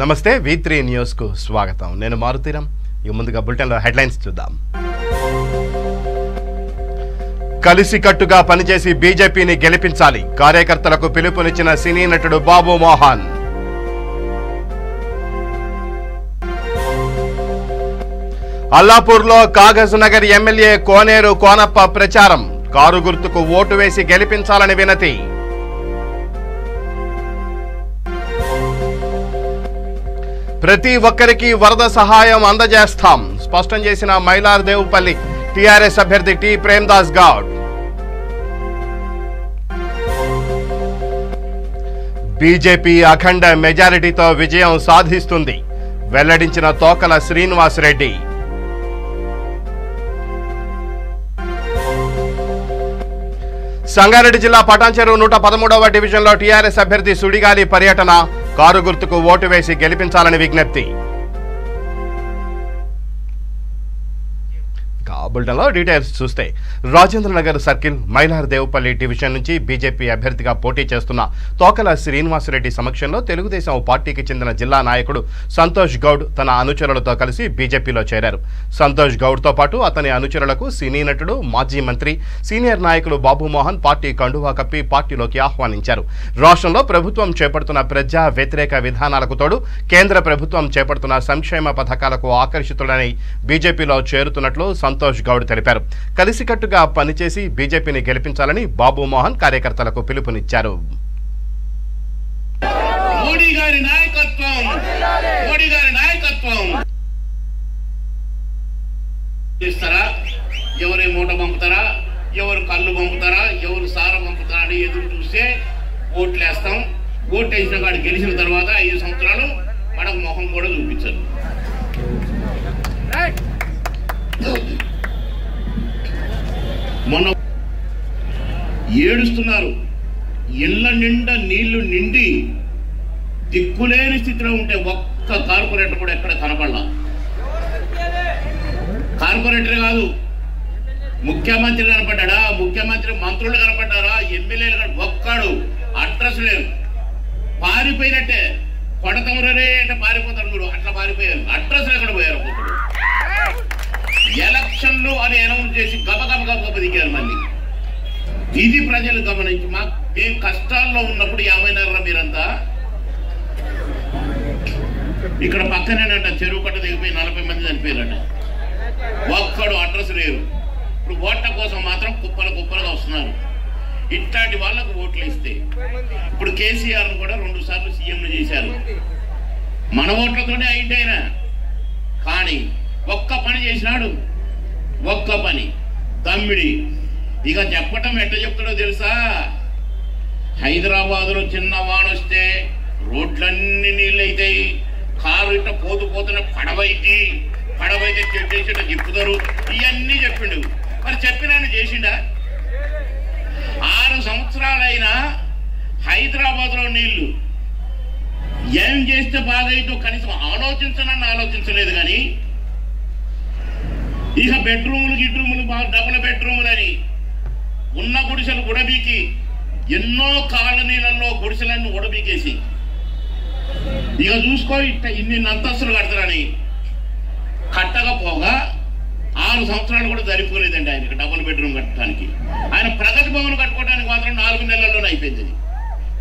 నమస్తే V3 news కు స్వాగతం. నేను మారుతీరం. ఇక ముందుగా బులెటిన్ లో హెడ్లైన్స్ చూద్దాం. కలిసికట్టుగా పనిచేసి బీజేపీని గెలిపించాలి. కార్యకర్తలకు పిలుపునిచ్చిన సినీ నటుడు బాబు మోహన్. అల్లాపూర్లో కాగజ్ నగర్ ఎమ్మెల్యే కోనేరు కోనప్ప ప్రచారం. కారు గుర్తుకు ఓటు వేసి గెలిపించాలని వినతి. ప్రతి ఒక్కరికి వరద సహాయం అందజేస్తాం స్పష్టం చేసిన మైలార్దేవుపల్లి టీఆర్ఎస్ అభ్యర్థి టి ప్రేమ్దాస్ గౌడ్. బీజేపీ అఖండ మెజారిటీతో విజయం సాధిస్తుంది వెల్లడించిన తోకల శ్రీనివాస్ రెడ్డి. సంగారెడ్డి జిల్లా పటాన్చెరు 113వ డివిజన్లో టీఆర్ఎస్ అభ్యర్థి సుడిగాలి పర్యటన. కారు గుర్తుకు ఓటు వేసి గెలిపించాలని విజ్ఞప్తి. బులెటిన్లో డీటెయిల్స్ చూస్తే రాజేంద్రనగర్ సర్కిల్ మైలార్దేవుపల్లి డివిజన్ నుంచి బీజేపీ అభ్యర్థిగా పోటీ చేస్తున్న తోకల శ్రీనివాసరెడ్డి సమక్షంలో తెలుగుదేశం పార్టీకి చెందిన జిల్లా నాయకుడు సంతోష్ గౌడ్ తన అనుచరులతో కలిసి బీజేపీలో చేరారు. సంతోష్ గౌడ్తో పాటు అతని అనుచరులకు సినీ నటుడు, మాజీ మంత్రి, సీనియర్ నాయకులు బాబు మోహన్ పార్టీ కండువా కప్పి పార్టీలోకి ఆహ్వానించారు. రాష్ట్రంలో ప్రభుత్వం చేపడుతున్న ప్రజా వ్యతిరేక విధానాలకు తోడు కేంద్ర ప్రభుత్వం చేపడుతున్న సంక్షేమ పథకాలకు ఆకర్షితుడని బీజేపీలో చేరుతున్నట్లు సంతోష్ గౌడ్ తెలిపారు. కలిసికట్టుగా పనిచేసి బీజేపీని గెలిపించాలని బాబు మోహన్ కార్యకర్తలకు పిలుపునిచ్చారు. మోడీ గారి నాయకత్వం ఇస్తారా? ఎవరు మూట పంపుతారా, ఎవరు కళ్ళు పంపుతారా, ఎవరు సార పంపుతారా అని ఎదురు చూస్తే ఓట్లు వేస్తాం. ఓట్లు వేసిన కాడు గెలిచిన తర్వాత 5 సంవత్సరాలు మనకు మొహం కూడా చూపించారు. మొన్న ఏడుస్తున్నారు. ఇళ్ల నిండా నీళ్లు నిండి దిక్కులేని స్థితిలో ఉంటే ఒక్క కార్పొరేటర్ కూడా ఎక్కడ కనపడలా. కార్పొరేటరే కాదు, ముఖ్యమంత్రి కనపడ్డా, ముఖ్యమంత్రి మంత్రులు కనపడ్డారా, ఎమ్మెల్యేలు ఒక్కడు అడ్రస్ లేరు. పారిపోయినట్టే కొడతమరే అంటే పారిపోతారు. మీరు అట్లా పారిపోయారు, అడ్రస్ లేకుండా పోయారు. ఒక్కొక్కడు ఎలక్షన్లు అని అనౌన్స్ చేసి గబగబ దిగారు. మళ్ళీ ఇది ప్రజలు గమనించి మేము కష్టాల్లో ఉన్నప్పుడు ఏమైనారా మీరంతా? ఇక్కడ పక్కనేనట చెరువు కట్ట దిగిపోయి 40 మంది చనిపోయారట. ఒక్కడు అడ్రస్ లేరు. ఇప్పుడు ఓట్ల కోసం మాత్రం కుప్పలుగా వస్తున్నారు. ఇట్లాంటి వాళ్ళకు ఓట్లు ఇస్తే ఇప్పుడు కేసీఆర్ కూడా 2 సార్లు సీఎంలు చేశారు. మన ఓట్లతోనే అయిపోయినా కానీ ఒక్క పని చేసినాడు, ఒక్క పని తమ్మిడి. ఇక చెప్పటం ఎట్లా చెప్తాడో తెలుసా? హైదరాబాదులో చిన్న వానొస్తే రోడ్లన్నీ నీళ్ళు అవుతాయి, కారు ఇట్ట పోతున్న పడవైతే చెట్టేసి తిప్పుతారు. ఇవన్నీ చెప్పిండు. మరి చెప్పినా చేసిండా? 6 సంవత్సరాలైనా హైదరాబాద్లో నీళ్లు ఏం చేస్తే బాగైతో కనీసం ఆలోచించలేదు. కానీ ఇక బెడ్రూములు డబుల్ బెడ్రూములని ఉన్న గుడిసెలు ఉడబీకి ఎన్నో కాలనీలలో గుడిసెలన్నీ ఉడబీకేసి ఇక చూసుకో ఇన్ని అంతస్తులు కడతారని కట్టకపోగా 6 సంవత్సరాలు కూడా సరిపోలేదండి ఆయనకి డబుల్ బెడ్రూమ్ కట్టడానికి. ఆయన ప్రగతి భవన్ కట్టుకోవడానికి మాత్రం 4 నెలల్లోనే అయిపోయింది.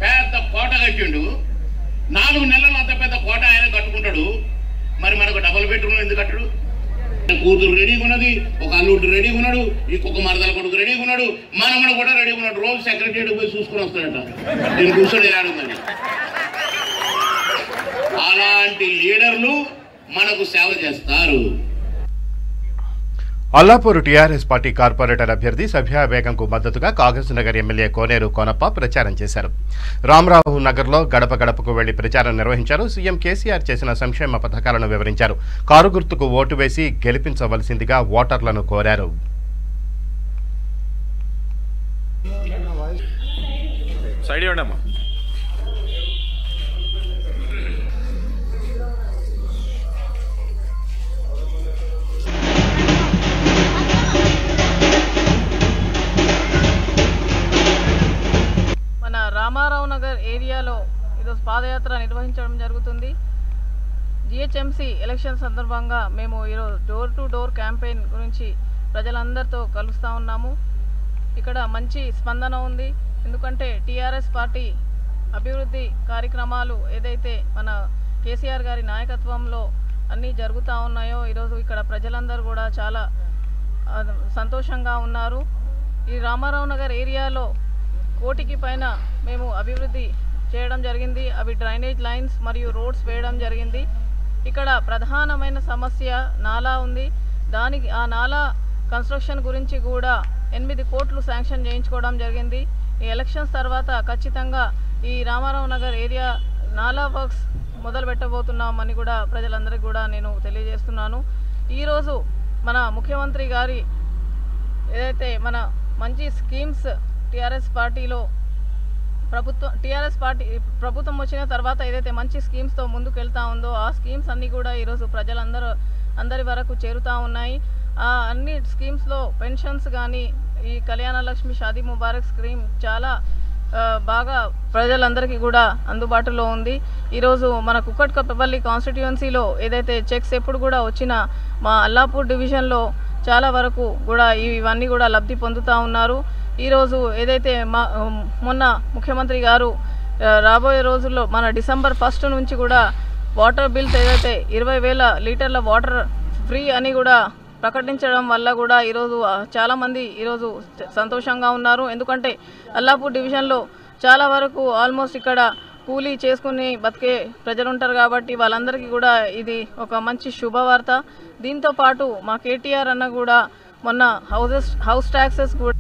పెద్ద కోట కట్టిండు. 4 నెలలు అంత పెద్ద కోట ఆయన కట్టుకుంటాడు. మరి మనకు డబుల్ బెడ్రూమ్ ఎందుకు కట్టడు? కూతురు రెడీగా ఉన్నది, ఒక అల్లుడు రెడీగా ఉన్నాడు, ఇంకొక మరదల కొడుకు రెడీగా ఉన్నాడు, మనమడు కూడా రెడీగా ఉన్నాడు. రోజు సెక్రటరీ పోయి చూసుకుని వస్తాడట. నేను కూర్చొని ఏడాడుందని. అలాంటి లీడర్లు మనకు సేవ చేస్తారు. అల్లాపూర్ టీఆర్ఎస్ పార్టీ కార్పొరేటర్ అభ్యర్థి సభ్యా బేగంకు మద్దతుగా కాగజ్ నగర్ ఎమ్మెల్యే కోనేరు కోనప్ప ప్రచారం చేశారు. రామరావు నగర్లో గడప గడపకు వెళ్లి ప్రచారం నిర్వహించారు. సీఎం కేసీఆర్ చేసిన సంక్షేమ పథకాలను వివరించారు. కారు గుర్తుకు ఓటు వేసి గెలిపించవలసిందిగా ఓటర్లను కోరారు. రామారావు నగర్ ఏరియాలో ఈరోజు పాదయాత్ర నిర్వహించడం జరుగుతుంది. జిహెచ్ఎంసీ ఎలక్షన్ సందర్భంగా మేము ఈరోజు డోర్ టు డోర్ క్యాంపెయిన్ గురించి ప్రజలందరితో కలుస్తూ ఉన్నాము. ఇక్కడ మంచి స్పందన ఉంది. ఎందుకంటే టీఆర్ఎస్ పార్టీ అభివృద్ధి కార్యక్రమాలు ఏదైతే మన కేసీఆర్ గారి నాయకత్వంలో అన్నీ జరుగుతూ ఉన్నాయో ఈరోజు ఇక్కడ ప్రజలందరూ కూడా చాలా సంతోషంగా ఉన్నారు. ఈ రామారావు నగర్ ఏరియాలో 1 కోటికి పైన మేము అభివృద్ధి చేయడం జరిగింది. అవి డ్రైనేజ్ లైన్స్ మరియు రోడ్స్ వేయడం జరిగింది. ఇక్కడ ప్రధానమైన సమస్య నాలా ఉంది. ఆ నాలా కన్స్ట్రక్షన్ గురించి కూడా 8 కోట్లు శాంక్షన్ చేయించుకోవడం జరిగింది. ఈ ఎలక్షన్స్ తర్వాత ఖచ్చితంగా ఈ రామారావు నగర్ ఏరియా నాలా వర్క్స్ మొదలు పెట్టబోతున్నామని కూడా ప్రజలందరికీ కూడా నేను తెలియజేస్తున్నాను. ఈరోజు మన ముఖ్యమంత్రి గారి ఏదైతే మన మంచి స్కీమ్స్ టీఆర్ఎస్ ప్రభుత్వం వచ్చిన తర్వాత ఏదైతే మంచి స్కీమ్స్తో ముందుకు వెళ్తూ ఉందో ఆ స్కీమ్స్ అన్నీ కూడా ఈరోజు అందరి వరకు చేరుతూ ఉన్నాయి. ఆ అన్ని స్కీమ్స్లో పెన్షన్స్ కానీ ఈ కళ్యాణ లక్ష్మి షాదీ ముబారక్ స్కీమ్ చాలా బాగా ప్రజలందరికీ కూడా అందుబాటులో ఉంది. ఈరోజు మన కుక్కట్పల్లి కాన్స్టిట్యుయెన్సీలో ఏదైతే చెక్స్ ఎప్పుడు కూడా వచ్చినా మా అల్లాపూర్ డివిజన్లో చాలా వరకు కూడా ఇవన్నీ కూడా లబ్ధి పొందుతూ ఉన్నారు. ఈరోజు ఏదైతే మొన్న ముఖ్యమంత్రి గారు రాబోయే రోజుల్లో మన డిసెంబర్ 1 నుంచి కూడా వాటర్ బిల్స్ ఏదైతే 20,000 లీటర్ల వాటర్ ఫ్రీ అని కూడా ప్రకటించడం వల్ల కూడా ఈరోజు చాలామంది ఈరోజు సంతోషంగా ఉన్నారు. ఎందుకంటే అల్లాపూర్ డివిజన్లో చాలా వరకు ఆల్మోస్ట్ ఇక్కడ కూలీ చేసుకుని బతికే ప్రజలు ఉంటారు కాబట్టి వాళ్ళందరికీ కూడా ఇది ఒక మంచి శుభవార్త. దీంతో పాటు మా కేటీఆర్ అన్న కూడా మొన్న హౌస్ ట్యాక్సెస్ కూడా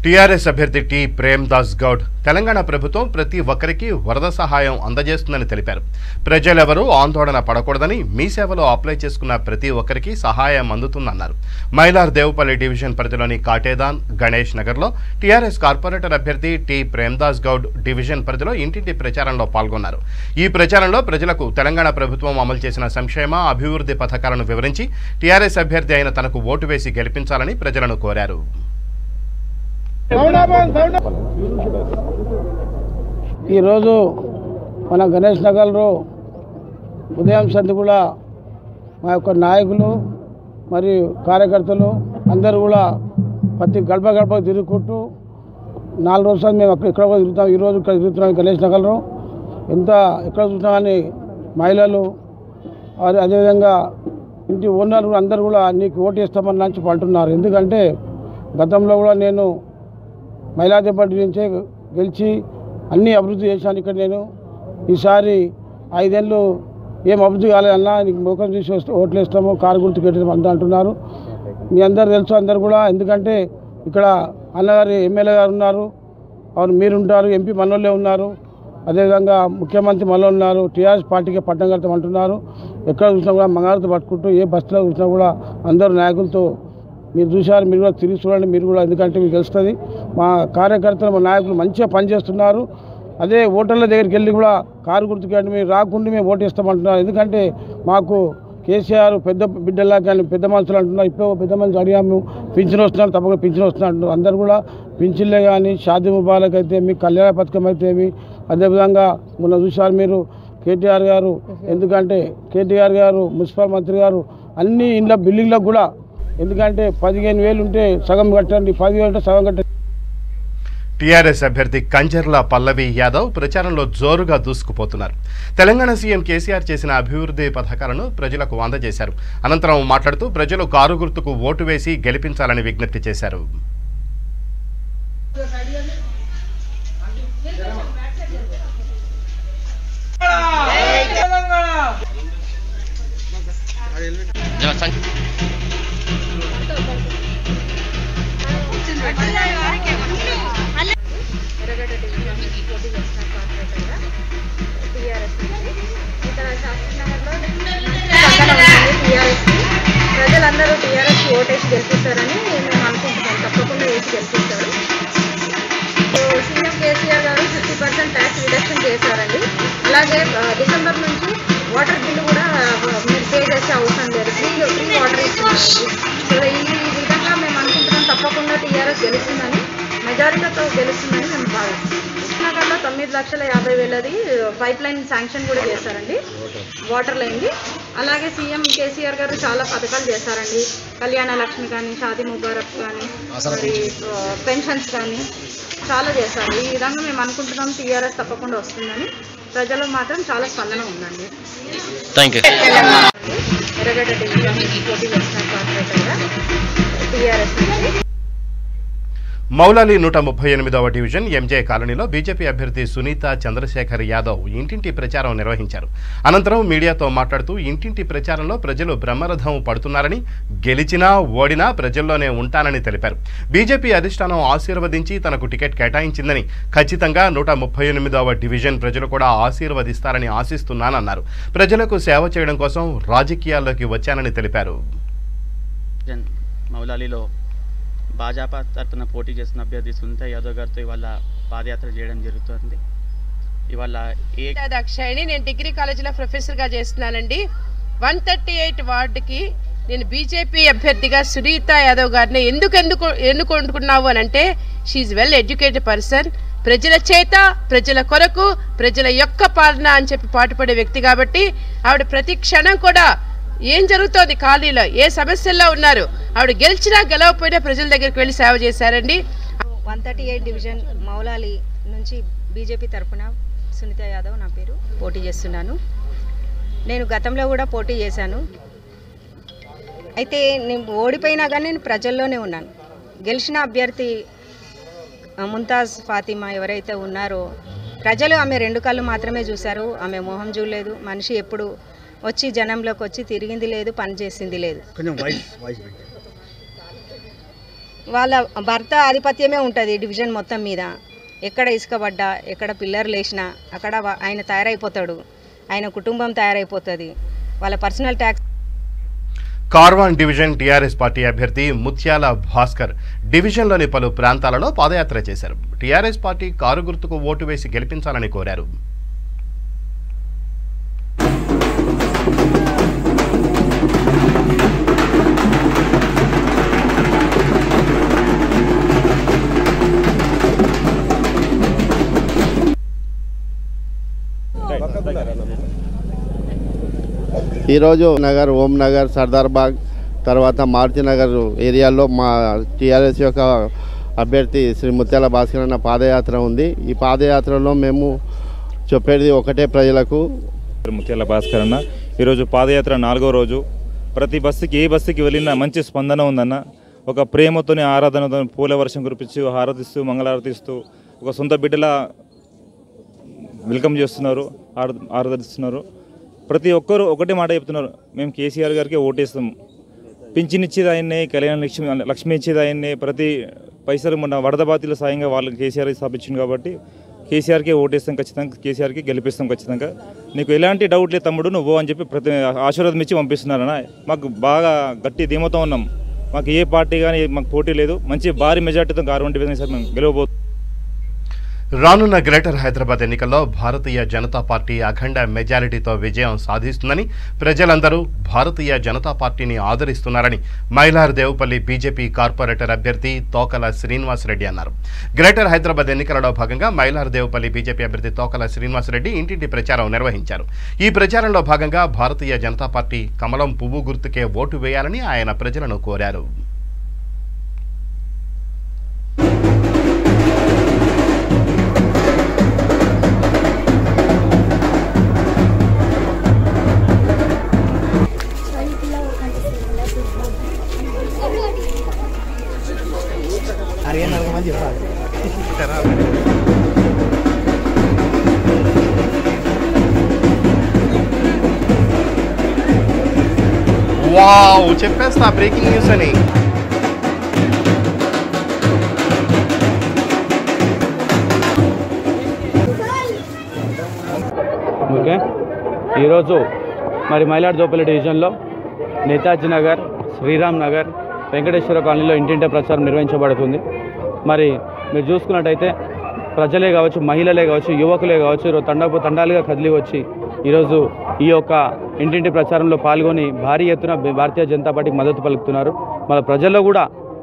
టీఆర్ఎస్ అభ్యర్థి టి ప్రేమ్దాస్ గౌడ్ తెలంగాణ ప్రభుత్వం ప్రతి ఒక్కరికి వరద సహాయం అందజేస్తుందని తెలిపారు. ప్రజలెవరూ ఆందోళన పడకూడదని మీ సేవలో అప్లై చేసుకున్న ప్రతి ఒక్కరికి సహాయం అందుతుందన్నారు. మైలార్ దేవుపల్లి డివిజన్ పరిధిలోని కాటేదాన్ గణేష్ నగర్లో టీఆర్ఎస్ కార్పొరేటర్ అభ్యర్థి టి ప్రేమ్దాస్ గౌడ్ డివిజన్ పరిధిలో ఇంటింటి ప్రచారంలో పాల్గొన్నారు. ఈ ప్రచారంలో ప్రజలకు తెలంగాణ ప్రభుత్వం అమలు చేసిన సంక్షేమ అభివృద్ధి పథకాలను వివరించి టీఆర్ఎస్ అభ్యర్థి అయిన తనకు ఓటు వేసి గెలిపించాలని ప్రజలను కోరారు. ఈరోజు మన గణేష్ నగర్లో ఉదయం సంధి కూడా మా యొక్క నాయకులు మరియు కార్యకర్తలు అందరూ కూడా ప్రతి గడప గడప తిరుగుకుంటూ 4 రోజులు మేము ఇక్కడ కూడా తిరుగుతాం. ఈరోజు ఇక్కడ తిరుగుతున్నాం గణేష్ నగర్లో. ఎక్కడ చూసినా కానీ మహిళలు అదేవిధంగా ఇంటి ఓనర్లు అందరూ కూడా నీకు ఓటు వేస్తామని నుంచి అంటున్నారు. ఎందుకంటే గతంలో కూడా నేను మహిళా డిపార్ట్మెంట్ నుంచే గెలిచి అన్నీ అభివృద్ధి చేశాను. ఇక్కడ నేను ఈసారి 5 ఏళ్ళు ఏం అభివృద్ధి కాలేదన్నా నీకు ముఖం చూసి వస్తే ఓట్లు వేస్తాము కారు గుర్తు పెట్టడం అంతా అంటున్నారు. మీ అందరు తెలుసు అందరు కూడా. ఎందుకంటే ఇక్కడ అన్నగారు ఎమ్మెల్యే గారు ఉన్నారు, మీరుంటారు, ఎంపీ మనోళ్ళే ఉన్నారు, అదేవిధంగా ముఖ్యమంత్రి మనలో ఉన్నారు. టీఆర్ఎస్ పార్టీకి పట్టం కడతాం అంటున్నారు. ఎక్కడ చూసినా కూడా మంగారతో పట్టుకుంటూ ఏ బస్సులో చూసినా కూడా అందరు నాయకులతో మీరు చూశారు. మీరు కూడా తిరిగి చూడండి మీరు కూడా. ఎందుకంటే మీకు తెలుస్తుంది మా కార్యకర్తలు మా నాయకులు మంచిగా పనిచేస్తున్నారు. అదే ఓటర్ల దగ్గరికి వెళ్ళి కూడా కారు గుర్తుకండి మీరు రాకుండా మేము ఓటు ఇస్తామంటున్నారు. ఎందుకంటే మాకు కేసీఆర్ పెద్ద బిడ్డలా కానీ పెద్ద మనుషులు అంటున్నారు. ఇప్పుడు పెద్ద మనుషులు అడిగాము పింఛన్ వస్తున్నారు, తప్పకుండా పింఛన్ వస్తున్నారు అంటున్నారు. అందరూ కూడా పింఛన్లే కానీ షాదీ ముబారక్ అయితే మీ కళ్యాణ పథకం అయితే అదేవిధంగా మొన్న చూశారు మీరు కేటీఆర్ గారు. ఎందుకంటే కేటీఆర్ గారు మున్సిపల్ మంత్రి గారు అన్ని ఇండ్ల బిల్డింగ్లకు కూడా ఎందుకంటే 15,000 ఉంటే సగం కట్టండి, 10,000 ఉంటే సగం కట్టండి. టీఆర్ఎస్ అభ్యర్థి కంజర్ల పల్లవి యాదవ్ ప్రచారంలో జోరుగా దూసుకుపోతున్నారు. తెలంగాణ సీఎం కేసీఆర్ చేసిన అభివృద్ధి పథకాలను ప్రజలకు అందజేశారు. అనంతరం మాట్లాడుతూ ప్రజలు కారు గుర్తుకు ఓటు వేసి గెలిపించాలని విజ్ఞప్తి చేశారు. ప్రజలందరూ టీఆర్ఎస్ ఓటేసి గెలిపిస్తారని మేము అనుకుంటున్నాం. తప్పకుండా వేసి గెలిపిస్తారు. సీఎం కేసీఆర్ గారు 50% ట్యాక్స్ రిడక్షన్ చేశారండి. అలాగే డిసెంబర్ నుంచి వాటర్ బిల్లు కూడా మీరు పే చేసే అవసరం లేదు, ఫ్రీ వాటర్ ఇస్తున్నారు. ఈ విధంగా మేము అనుకుంటున్నాం తప్పకుండా టీఆర్ఎస్ గెలుస్తుందని, మెజారిటీతో గెలుస్తుందని మేము భావిస్తున్నాం. నగర్లో 9,50,000 పైప్ లైన్ శాంక్షన్ కూడా చేశారండి. వాటర్ అయింది. అలాగే సీఎం కేసీఆర్ గారు చాలా పథకాలు చేశారండి. కళ్యాణ లక్ష్మి కానీ, షాదీ ముబారక్ కానీ, మరి పెన్షన్స్ కానీ చాలా చేశారు. ఈ విధంగా మేము అనుకుంటున్నాం టీఆర్ఎస్ తప్పకుండా వస్తుందని. ప్రజలకు మాత్రం చాలా స్పందన ఉందండి. ఎర్రగడ్డ డివిజన్ పోటీ చేసిన కార్పొరేటర్గా టీఆర్ఎస్ నుంచి. మౌలాలి 138వ డివిజన్ ఎంజే కాలనీలో బీజేపీ అభ్యర్థి సునీత చంద్రశేఖర్ యాదవ్ ఇంటింటి ప్రచారం నిర్వహించారు. అనంతరం మీడియాతో మాట్లాడుతూ ఇంటింటి ప్రచారంలో ప్రజలు బ్రహ్మరథం పడుతున్నారని, గెలిచినా ఓడినా ప్రజల్లోనే ఉంటానని తెలిపారు. బీజేపీ అధిష్టానం ఆశీర్వదించి తనకు టికెట్ కేటాయించిందని, ఖచ్చితంగా 138వ డివిజన్ ప్రజలు కూడా ఆశీర్వదిస్తారని ఆశిస్తున్నానన్నారు. ప్రజలకు సేవ చేయడం కోసం రాజకీయాల్లోకి వచ్చానని తెలిపారు. మౌలాలిలో భాజపా తరఫున పోటీ చేస్తున్న అభ్యర్థి సునీత యాదవ్ గారితో ఇవాళ పాదయాత్ర చేయడం జరుగుతుంది. ఇవాళ దాక్షాయిని, నేను డిగ్రీ కాలేజీలో ప్రొఫెసర్గా చేస్తున్నానండి. 138 వార్డుకి నేను బీజేపీ అభ్యర్థిగా సునీత యాదవ్ గారిని ఎందుకు ఎన్నుకుంటున్నావు అని అంటే, షీఈ్ వెల్ ఎడ్యుకేటెడ్ పర్సన్, ప్రజల చేత, ప్రజల కొరకు, ప్రజల యొక్క పాలన అని చెప్పి పాటుపడే వ్యక్తి కాబట్టి ఆవిడ ప్రతి క్షణం కూడా ఏం జరుగుతోంది, ఖాళీలో ఏ సమస్యల్లో ఉన్నారు, ఆవిడ గెలిచినా గెలవకపోయినా ప్రజల దగ్గరికి వెళ్ళి సేవ చేశారండి. 138 డివిజన్ మౌలాలి నుంచి బీజేపీ తరఫున సునీత యాదవ్ నా పేరు, పోటీ చేస్తున్నాను. నేను గతంలో కూడా పోటీ చేశాను. అయితే నేను ఓడిపోయినా కానీ నేను ప్రజల్లోనే ఉన్నాను. గెలిచిన అభ్యర్థి ముంతాజ్ ఫాతిమా ఎవరైతే ఉన్నారో, ప్రజలు ఆమె 2 కళ్ళు మాత్రమే చూశారు. ఆమె మొహం చూడలేదు. మనిషి ఎప్పుడు వచ్చి జనంలోకి వచ్చి తిరిగింది లేదు, పని చేసింది లేదు. వాళ్ళ భర్త ఆధిపత్యమే ఉంటుంది డివిజన్ మొత్తం మీద. ఎక్కడ ఇసుకబడ్డా, ఎక్కడ పిల్లర్లు వేసినా అక్కడ ఆయన తయారైపోతాడు, ఆయన కుటుంబం తయారైపోతుంది. వాళ్ళ personal tax. Karwan division TRS party అభ్యర్థి ముత్యాల భాస్కర్ డివిజన్లోని పలు ప్రాంతాలలో పాదయాత్ర చేశారు. టీఆర్ఎస్ పార్టీ కారు గుర్తుకు ఓటు వేసి గెలిపించాలని కోరారు. ఈరోజు నగర్, ఓం నగర్, సర్దార్ బాగ్, తర్వాత మారుతి నగర్ ఏరియాలో మా టీఆర్ఎస్ యొక్క అభ్యర్థి శ్రీ ముత్యాల భాస్కర్ అన్న పాదయాత్ర ఉంది. ఈ పాదయాత్రలో మేము చెప్పేది ఒకటే ప్రజలకు. ముత్యాల భాస్కర్ అన్న ఈరోజు పాదయాత్ర 4వ రోజు. ప్రతి బస్సుకి, ఏ బస్సుకి వెళ్ళినా మంచి స్పందన ఉందన్న. ఒక ప్రేమతోని, ఆరాధనతో పూల వర్షం కురిపించి హారతిస్తూ, మంగళారతిస్తూ, ఒక సొంత బిడ్డలా వెల్కమ్ చేస్తున్నారు, ఆరాధిస్తున్నారు. ప్రతి ఒక్కరు ఒకటే మాట చెప్తున్నారు, మేము కేసీఆర్ గారికి ఓటేస్తాం. పింఛన్ ఇచ్చేది ఆయన్నే, కళ్యాణ లక్ష్మి ఇచ్చేది ఆయన్నే. ప్రతి పైసలు మన వరద బాధితుల సాయంగా వాళ్ళకి కేసీఆర్ స్థాపించింది కాబట్టి కేసీఆర్కే ఓటేస్తాం ఖచ్చితంగా, కేసీఆర్కి గెలిపిస్తాం ఖచ్చితంగా. నీకు ఎలాంటి డౌట్ లేదు తమ్ముడు, నువ్వు అని చెప్పి ప్రతి ఆశీర్వాదం ఇచ్చి పంపిస్తున్నారన్న. మాకు బాగా గట్టి ధీమతో ఉన్నాం. మాకు ఏ పార్టీ కానీ మాకు పోటీ లేదు. మంచి భారీ మెజార్టీతో కార్వాన్ డివిజన్ సార్ మేము గెలవబోతున్నాం. రానున్న గ్రేటర్ హైదరాబాద్ ఎన్నికల్లో భారతీయ జనతా పార్టీ అఖండ మెజారిటీతో విజయం సాధిస్తుందని, ప్రజలందరూ భారతీయ జనతా పార్టీని ఆదరిస్తున్నారని మైలార్ దేవుపల్లి బీజేపీ కార్పొరేటర్ అభ్యర్థి తోకల శ్రీనివాసరెడ్డి అన్నారు. గ్రేటర్ హైదరాబాద్ ఎన్నికలలో భాగంగా మైలార్ దేవుపల్లి బీజేపీ అభ్యర్థి తోకల శ్రీనివాసరెడ్డి ఇంటింటి ప్రచారం నిర్వహించారు. ఈ ప్రచారంలో భాగంగా భారతీయ జనతా పార్టీ కమలం పువ్వు గుర్తుకే ఓటు వేయాలని ఆయన ప్రజలను కోరారు. వావ్, చెప్పేస్తా బ్రేకింగ్ న్యూస్ అని. ఓకే, ఈరోజు మరి మైలార్ దోపల్లి డివిజన్లో నేతాజీ నగర్, శ్రీరామ్ నగర్, వెంకటేశ్వర కాలనీలో ఇంటింటి ప్రచారం నిర్వహించబడుతుంది. మరి మీరు చూసుకున్నట్టయితే ప్రజలే కావచ్చు, మహిళలే కావచ్చు, యువకులే కావచ్చు, ఈరోజు తండాలుగా కదిలి వచ్చి ఈరోజు ఈ యొక్క ఇంటింటి ప్రచారంలో పాల్గొని భారీ ఎత్తున భారతీయ జనతా పార్టీకి మద్దతు పలుకుతున్నారు. మన ప్రజల్లో కూడా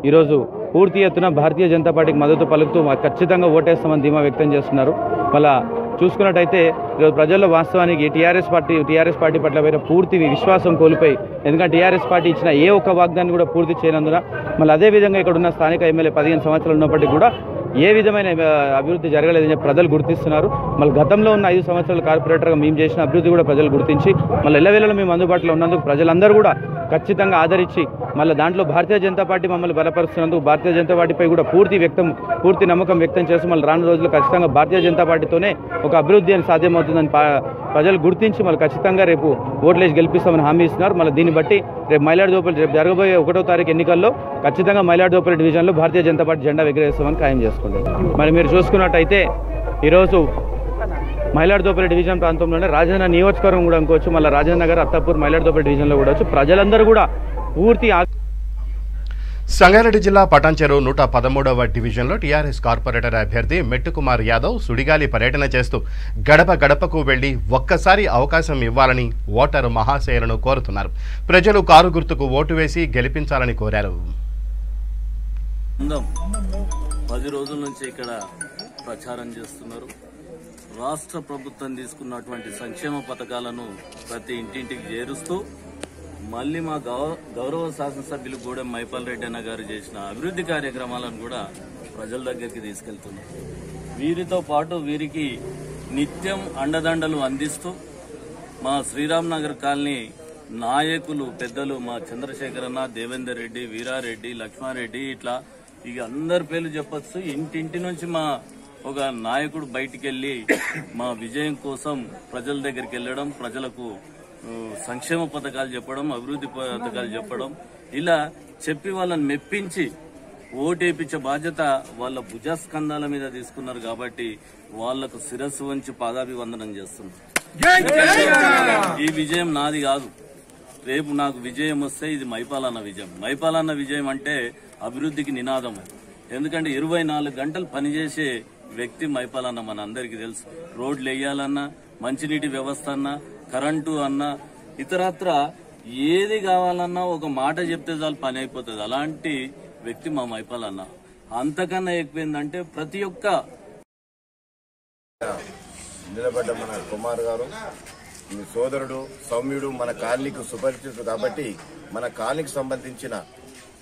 ఈరోజు పూర్తి ఎత్తున భారతీయ జనతా పార్టీకి మద్దతు పలుకుతూ ఖచ్చితంగా ఓటేస్తామని ధీమా వ్యక్తం చేస్తున్నారు. మళ్ళా చూసుకున్నట్టయితే ఈరోజు ప్రజల్లో వాస్తవానికి టీఆర్ఎస్ పార్టీ పట్ల పైన పూర్తి విశ్వాసం కోల్పోయి, ఎందుకంటే టీఆర్ఎస్ పార్టీ ఇచ్చిన ఏ ఒక్క వాగ్దాన్ని కూడా పూర్తి చేయనందున మళ్ళీ అదేవిధంగా ఇక్కడ ఉన్న స్థానిక ఎమ్మెల్యే 15 సంవత్సరాలు ఉన్నప్పటికీ కూడా ఏ విధమైన అభివృద్ధి జరగలేదని చెప్పి ప్రజలు గుర్తిస్తున్నారు. మళ్ళీ గతంలో ఉన్న 5 సంవత్సరాల కార్పొరేటర్గా మేము చేసిన అభివృద్ధి కూడా ప్రజలు గుర్తించి మళ్ళీ ఎల్లవేళలో మేము అందుబాటులో ఉన్నందుకు ప్రజలందరూ కూడా ఖచ్చితంగా ఆదరించి మళ్ళీ దాంట్లో భారతీయ జనతా పార్టీ మమ్మల్ని బలపరుస్తున్నందుకు భారతీయ జనతా పార్టీపై కూడా పూర్తి నమ్మకం వ్యక్తం చేస్తూ మళ్ళీ రాను రోజుల్లో ఖచ్చితంగా భారతీయ జనతా పార్టీతోనే ఒక అభివృద్ధి అని సాధ్యమవుతుందని ప్రజలు గుర్తించి మళ్ళీ ఖచ్చితంగా రేపు ఓట్లేసి గెలిపిస్తామని హామీ ఇస్తున్నారు. మళ్ళీ దీన్ని బట్టి రేపు మైలాడుదోపల్లి రేపు జరగబోయే 1వ తారీఖు ఎన్నికల్లో ఖచ్చితంగా మైలాడుదోపల్లి డివిజన్లో భారతీయ జనతా పార్టీ జెండా ఎగరేస్తామని ఖాయం చేసుకుంటారు. మరి మీరు చూసుకున్నట్టయితే ఈరోజు మైలాడుదోపల్లి డివిజన్ ప్రాంతంలోనే రాజన్న నియోజకవర్గం కూడా అనుకోవచ్చు, మళ్ళీ రాజేంద్ర నగర్, అత్తాపూర్, మైలాడుదోపల్లి డివిజన్లో కూడా వచ్చు. ప్రజలందరూ కూడా పూర్తి సంగారెడ్డి జిల్లా పటాన్చెరు 113వ డివిజన్లో టీఆర్ఎస్ కార్పొరేటర్ అభ్యర్థి మెట్టుకుమార్ యాదవ్ సుడిగాలి పర్యటన చేస్తూ గడప గడపకు వెళ్లి ఒక్కసారి అవకాశం ఇవ్వాలని ఓటరు మహాశయులను కోరుతున్నారు. ప్రజలు కారు గుర్తుకు ఓటు వేసి గెలిపించాలని కోరారు. 10 రోజుల నుంచి ఇక్కడ ప్రచారం చేస్తున్నారు. రాష్ట్ర ప్రభుత్వం తీసుకున్నటువంటి సంక్షేమ పథకాలను ప్రతి ఇంటింటికి చేరుస్తూ మళ్ళీ మా గౌరవ శాసనసభ్యులు గూడెం మైపాల్ రెడ్డి అన్న గారు చేసిన అభివృద్ధి కార్యక్రమాలను కూడా ప్రజల దగ్గరికి తీసుకెళ్తున్నారు. వీరితో పాటు వీరికి నిత్యం అండదండలు అందిస్తూ మా శ్రీరామ్ నగర్ కాలనీ నాయకులు పెద్దలు మా చంద్రశేఖర్ అన్న, దేవేందర్ రెడ్డి, వీరారెడ్డి, లక్ష్మారెడ్డి, ఇట్లా ఇక అందరి పేర్లు చెప్పొచ్చు. ఇంటింటి నుంచి మా ఒక నాయకుడు బయటికి వెళ్లి మా విజయం కోసం ప్రజల దగ్గరికి వెళ్ళడం, ప్రజలకు సంక్షేమ పథకాలు చెప్పడం, అభివృద్ధి పథకాలు చెప్పడం, ఇలా చెప్పి వాళ్ళని మెప్పించి ఓటేపించే బాధ్యత వాళ్ళ భుజస్కంధాల మీద తీసుకున్నారు. కాబట్టి వాళ్లకు శిరస్సు వంచి పాదాభివందనం చేస్తున్నారు. ఈ విజయం నాది కాదు, రేపు నాకు విజయం వస్తే ఇది మైపాలన్న విజయం. మైపాలన్న విజయం అంటే అభివృద్ధికి నినాదం. ఎందుకంటే 24 గంటలు పనిచేసే వ్యక్తి మైపాలన్న మన అందరికీ తెలుసు. రోడ్లు వేయాలన్నా, మంచినీటి వ్యవస్థ అన్నా, కరెంటు అన్నా, ఇతరత్ర ఏది కావాలన్నా ఒక మాట చెప్తే చాలు పని అయిపోతుంది. అలాంటి వ్యక్తి మా మైపాలన్న. అంతకన్నా ఎక్కువైందంటే ప్రతి ఒక్క నిలబడ్డ మన కుమార్ గారు మీ సోదరుడు, సౌమ్యుడు, మన కాలనీకి సుపరిచితుడు. కాబట్టి మన కాలనీకి సంబంధించిన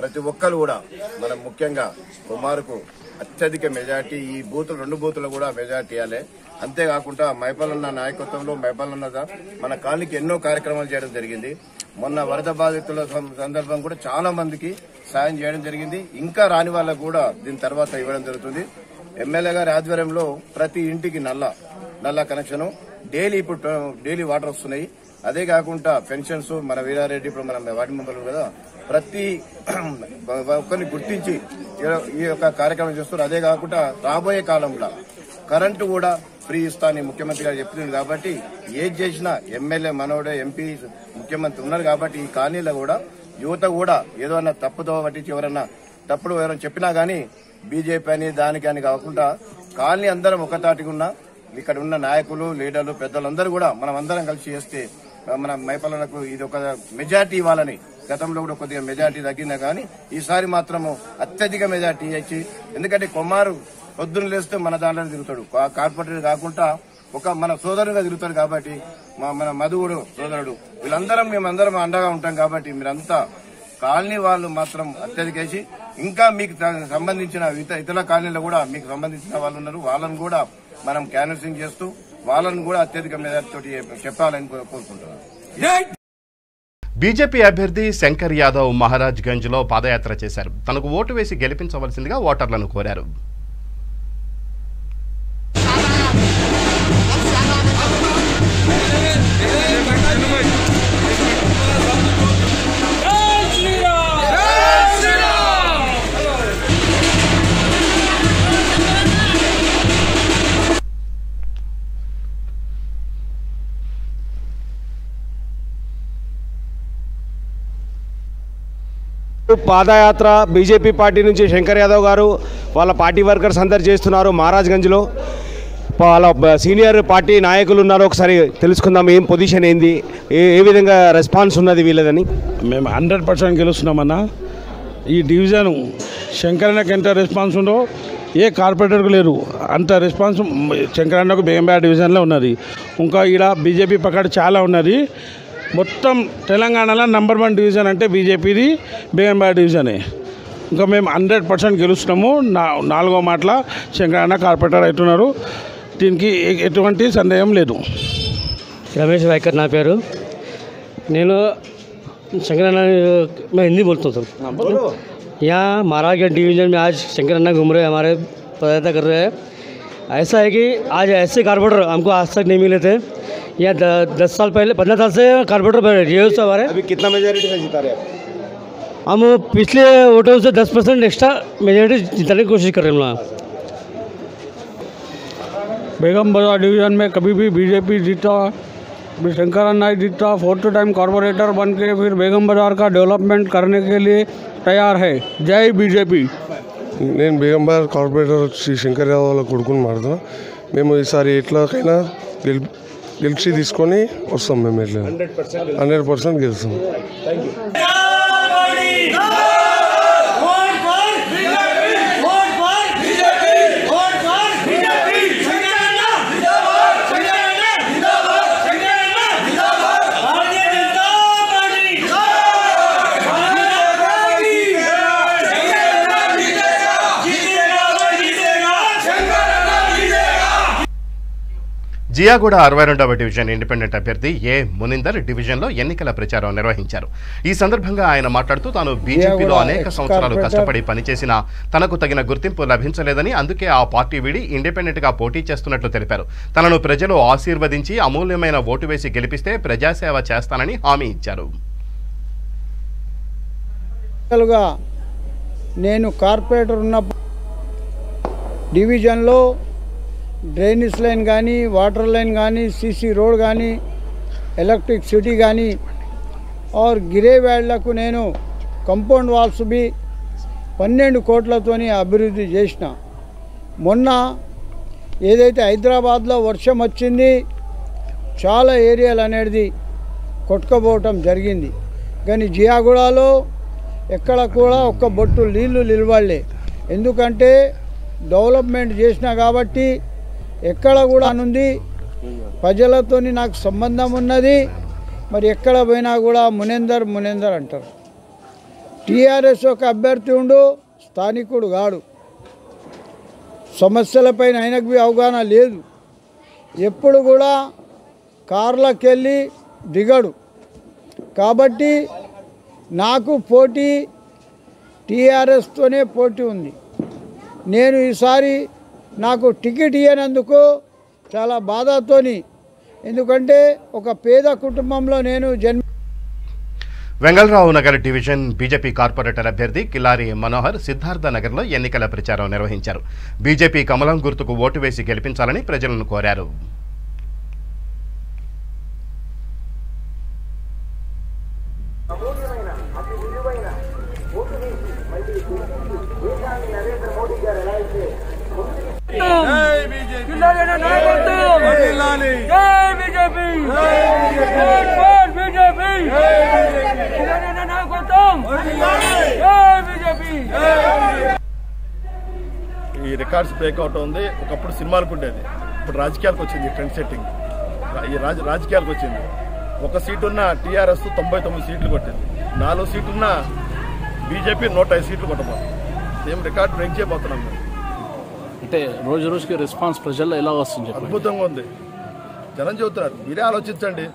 ప్రతి ఒక్కరు కూడా మనం ముఖ్యంగా కుమార్కు అత్యధిక మెజార్టీ, ఈ బూతులు 2 బూతులు కూడా మెజార్టీ ఇవ్వాలి. అంతేకాకుండా మైపాలన్న నాయకత్వంలో మైపాలన్న మన కాలనీకి ఎన్నో కార్యక్రమాలు చేయడం జరిగింది. మొన్న వరద బాధితుల సందర్భం కూడా చాలా మందికి సాయం చేయడం జరిగింది. ఇంకా రాని వాళ్ళకు కూడా దీని తర్వాత ఇవ్వడం జరుగుతుంది. ఎమ్మెల్యే గారి ఆధ్వర్యంలో ప్రతి ఇంటికి నల్ల కనెక్షన్, డైలీ వాటర్ వస్తున్నాయి. అదే కాకుండా పెన్షన్స్, మన వీరారెడ్డి ఇప్పుడు మన వార్డు మెంబర్లు కదా, ప్రతి ఒక్కరిని గుర్తించి ఈ యొక్క కార్యక్రమం చేస్తున్నారు. అదే కాకుండా రాబోయే కాలంలో కరెంటు కూడా ఫ్రీ ఇస్తానని ముఖ్యమంత్రి గారు చెప్తున్నారు. కాబట్టి ఏది చేసినా ఎమ్మెల్యే మనోడే, ఎంపీ, ముఖ్యమంత్రి ఉన్నారు. కాబట్టి ఈ కాలనీలో కూడా యువత కూడా ఏదైనా తప్పుదో పట్టించి ఎవరైనా చెప్పినా గానీ బీజేపీ అని దానికి అని కాకుండా కాలనీ అందరం ఒకతాటిగా ఉన్నా, ఇక్కడ ఉన్న నాయకులు, లీడర్లు, పెద్దలందరూ కూడా మనం అందరం కలిసి చేస్తే మన మైపాలనకు ఇది ఒక మెజార్టీ ఇవ్వాలని. గతంలో కూడా కొద్దిగా మెజార్టీ తగ్గిందా కానీ ఈసారి మాత్రము అత్యధిక మెజార్టీ ఇచ్చి, ఎందుకంటే కుమారు పొద్దున్న లేస్తే మన దాంట్లోనే తిరుగుతాడు, కార్పొరేటర్ కాకుండా ఒక మన సోదరుగా తిరుగుతాడు. కాబట్టి మన మధువుడు సోదరుడు, వీళ్ళందరం మేమందరం అండగా ఉంటాం. కాబట్టి మీరంతా కాలనీ వాళ్ళు మాత్రం అత్యధికేసి, ఇంకా మీకు సంబంధించిన ఇతర కాలనీలో కూడా మీకు సంబంధించిన వాళ్ళు ఉన్నారు, వాళ్ళని కూడా మనం క్యాన్వసింగ్ చేస్తూ వాళ్ళని కూడా అత్యధిక మెజార్టీతో చెప్పాలని కోరుకుంటున్నాను. బీజేపీ అభ్యర్థి శంకర్ యాదవ్ మహారాజ్ గంజ్ లో పాదయాత్ర చేశారు. తనకు ఓటు వేసి గెలిపించవలసిందిగా ఓటర్లను కోరారు. పాదయాత్ర బీజేపీ పార్టీ నుంచి శంకర్ యాదవ్ గారు వాళ్ళ పార్టీ వర్కర్స్ అందరు చేస్తున్నారు మహారాజ్గంజ్లో. వాళ్ళ సీనియర్ పార్టీ నాయకులు ఉన్నారు, ఒకసారి తెలుసుకుందాం ఏం పొజిషన్ ఏంది, ఏ విధంగా రెస్పాన్స్ ఉన్నది వీళ్ళదని. మేము 100% గెలుస్తున్నామన్నా. ఈ డివిజన్ శంకరన్నకి ఎంత రెస్పాన్స్ ఉందో ఏ కార్పొరేటర్కు లేరు. అంత రెస్పాన్స్ శంకరన్నకు బేగంపేట డివిజన్లో ఉన్నది. ఇంకా ఈడ బీజేపీ పక్కన చాలా ఉన్నది. మొత్తం తెలంగాణలో నంబర్ 1 డివిజన్ అంటే బీజేపీది బేగంపేట డివిజనే. ఇంకా మేము 100% గెలుస్తున్నాము. 4వ మాటల శంకరన్న కార్పొరేటర్ అవుతున్నారు. దీనికి ఎటువంటి సందేహం లేదు. रमेश वायकर ना पेरू నేను शंकरन्ना मैं हिंदी बोलता हूँ सर। यहाँ महाराजगंज डिवीज़न में आज शंकरन्ना घूम रहे हमारे पदयात्रा कर रहे हैं। ऐसा है कि आज ऐसे कारपोरेटर हमको आज तक नहीं मिले थे। यहाँ 10 साल पहले 15 साल से कारपोरेटर रिव्यू से हमारे। अभी कितना मेजॉरिटी से जिता रहे हैं? हम पिछले वोटों से 10% एक्स्ट्रा मेजॉरिटी जिताने की कोशिश कर रहे हैं। बेगम बाजार डिवीज़न में कभी भी बीजेपी जीता, शंकरन्ना जीता, 4th टाइम कॉर्पोरेटर बन के फिर बेगम बाजार का डेवलपमेंट करने के लिए तैयार है। जय बीजेपी। నేను బేగం బాజార్ కార్పొరేటర్ శ్రీ శంకర్ యాదవ్ వాళ్ళ కొడుకుని మాట్లాడుతున్నా. మేము ఈసారి ఎట్లాకైనా గెలిచి తీసుకొని వస్తాం. మేము ఎట్లా 100% గెలుస్తాం. జియాగూడ 62వ డివిజన్ ఇండిపెండెంట్ అభ్యర్థి ఏ మునిందర్ డివిజన్లో ఎన్నికల ప్రచారం నిర్వహించారు. ఈ సందర్భంగా ఆయన మాట్లాడుతూ తాను బీజేపీలో అనేక సంవత్సరాలు కష్టపడి పనిచేసినా తనకు తగిన గుర్తింపు లభించలేదని, అందుకే ఆ పార్టీ వీడి ఇండిపెండెంట్గా పోటీ చేస్తున్నట్లు తెలిపారు. తనను ప్రజలు ఆశీర్వదించి అమూల్యమైన ఓటు వేసి గెలిపిస్తే ప్రజాసేవ చేస్తానని హామీ ఇచ్చారు. నేను కార్పొరేటర్ ఉన్న డివిజన్లో డ్రైనేజ్ లైన్ కానీ, వాటర్ లైన్ కానీ, सीसी రోడ్ కానీ, ఎలక్ట్రిక్ సిటీ కానీ और గిరే వేళ్లకు నేను కంపౌండ్ వాల్స్ బి 12 కోట్లతోని అభివృద్ధి చేసిన. మొన్న ఏదైతే హైదరాబాద్లో వర్షం వచ్చింది, చాలా ఏరియాలు అనేది కొట్టుకుపోవటం జరిగింది. కానీ జియాగూడలో ఎక్కడ కూడా ఒక్క బొట్టు నీళ్లు నిలవలే. ఎందుకంటే డెవలప్మెంట్ చేసినా కాబట్టి ఎక్కడ కూడా ఉంది. ప్రజలతోని నాకు సంబంధం ఉన్నది. మరి ఎక్కడ పోయినా కూడా మునేందర్ అంటారు. టీఆర్ఎస్ ఒక అభ్యర్థి ఉండు, స్థానికుడు కాడు. సమస్యలపైన ఆయనకు అవగాహన లేదు. ఎప్పుడు కూడా కార్లకు వెళ్ళి దిగడు. కాబట్టి నాకు పోటీ టీఆర్ఎస్తోనే పోటీ ఉంది. నేను ఈసారి నాకు టికెట్ ఇవ్వనందుకు చాలా బాధతోని, ఎందుకంటే ఒక పేద కుటుంబంలో నేను Vengalrao Nagar division BJP corporator అభ్యర్థి కిలారి మనోహర్ సిద్ధార్థ నగర్లో ఎన్నికల ప్రచారం నిర్వహించారు. బీజేపీ కమలం గుర్తుకు ఓటు వేసి గెలిపించాలని ప్రజలను కోరారు. ఈ రికార్డ్స్ బ్రేక్అవుట్ ఉంది. ఒకప్పుడు సినిమాలకు ఉండేది, ఇప్పుడు రాజకీయాలకు వచ్చింది. ట్రెండ్ సెట్టింగ్ ఈ రాజకీయాలకు వచ్చింది. ఒక సీటు ఉన్న టీఆర్ఎస్ 99 సీట్లు కొట్టింది. 4 సీట్లున్న బీజేపీ 105 సీట్లు కొట్టబోతుంది. ఏం రికార్డ్ బ్రేక్ చేయబోతున్నాం. అంటే రోజు రోజుకి రెస్పాన్స్ ప్రజల్లో ఎలా వస్తుంది? అద్భుతంగా ఉంది. జనం చెబుతున్నారు. మీరే ఆలోచించండి.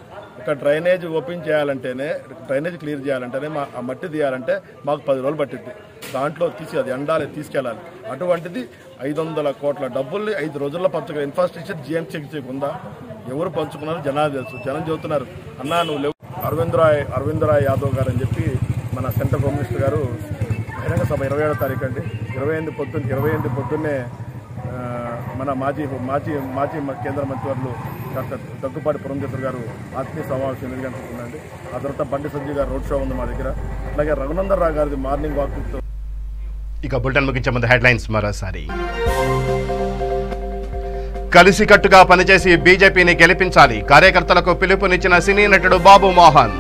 ఒక డ్రైనేజ్ ఓపెన్ చేయాలంటేనే, డ్రైనేజ్ క్లియర్ చేయాలంటేనే, ఆ మట్టి తీయాలంటే మాకు 10 రోజులు పట్టింది. దాంట్లో అది ఎండాలి, తీసుకెళ్ళాలి. అటువంటిది 500 కోట్ల డబ్బుల్ని 5 రోజుల్లో పంచుకునే ఇన్ఫ్రాస్ట్రక్చర్ జీఎంసీ ఉందా? ఎవరు పంచుకున్నారు? జనాలు తెలుసు. జనం చెబుతున్నారు, అన్నా నువ్వు లేవు. అరవింద్ రాయ్ యాదవ్ గారు అని చెప్పి మన సెంట్రల్ హోమ్ మినిస్టర్ గారు బహిరంగ సభ 27వ తారీఖు అండి, 28 పొద్దున్నే మన మాజీ కేంద్ర మంత్రివర్యులు డాక్టర్ దగ్గుపాటి పురంధేశ్వర్ గారు ఆత్మీయ సమావేశం 8 గంటలకు ఉందండి. ఆ తర్వాత బండి సంజయ్ గారు రోడ్ షో ఉంది మా దగ్గర. అలాగే రఘునందన్ రావు గారిది మార్నింగ్ వాక్. ఇక బులెటిన్ ముగించే ముందు హెడ్లైన్స్ మరోసారి. కలిసికట్టుగా పనిచేసి బీజేపీని గెలిపించాలి, కార్యకర్తలకు పిలుపునిచ్చిన సినీ నటుడు బాబు మోహన్.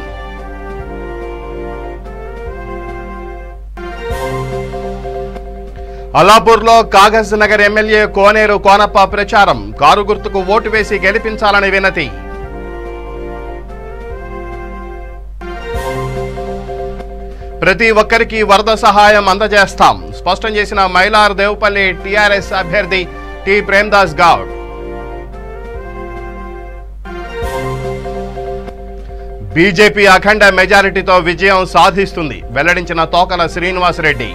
అల్లాపూర్లో కాగజ్ నగర్ ఎమ్మెల్యే కోనేరు కోనప్ప ప్రచారం. కారు గుర్తుకు ఓటు వేసి గెలిపించాలని వినతి. ప్రతి ఒక్కరికి వరద సహాయం అందజేస్తాం స్పష్టం చేసిన మైలార్ దేవుపల్లి టీఆర్ఎస్ అభ్యర్థి టి ప్రేమ్దాస్ గౌడ్. బీజేపీ అఖండ మెజారిటీతో విజయం సాధిస్తుంది వెల్లడించిన తోకల శ్రీనివాసరెడ్డి.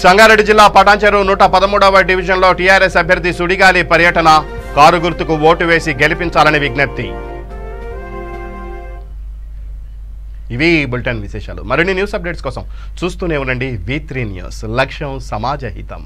సంగారెడ్డి జిల్లా పటాన్చెరు 113వ డివిజన్లో టీఆర్ఎస్ అభ్యర్థి సుడిగాలి పర్యటన. కారు గుర్తుకు ఓటు వేసి గెలిపించాలని విజ్ఞప్తి. ఇవి బులెటిన్ విశేషాలు. మరిన్ని న్యూస్ అప్డేట్స్ కోసం చూస్తూనే ఉండండి V3 న్యూస్. లక్ష్యం సమాజ హితం.